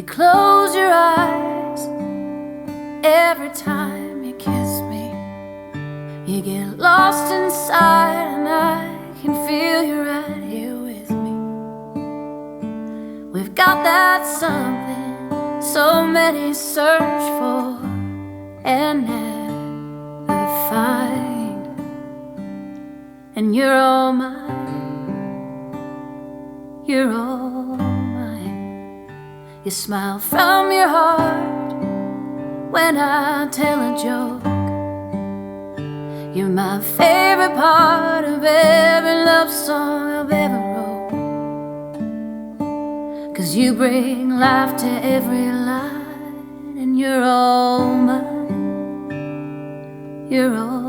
You close your eyes every time you kiss me. You get lost inside and I can feel you right here with me. We've got that something so many search for and never find. And you're all mine, you're all mine. You smile from your heart when I tell a joke. You're my favorite part of every love song I've ever wrote. 'Cause you bring life to every line. And you're all mine, you're all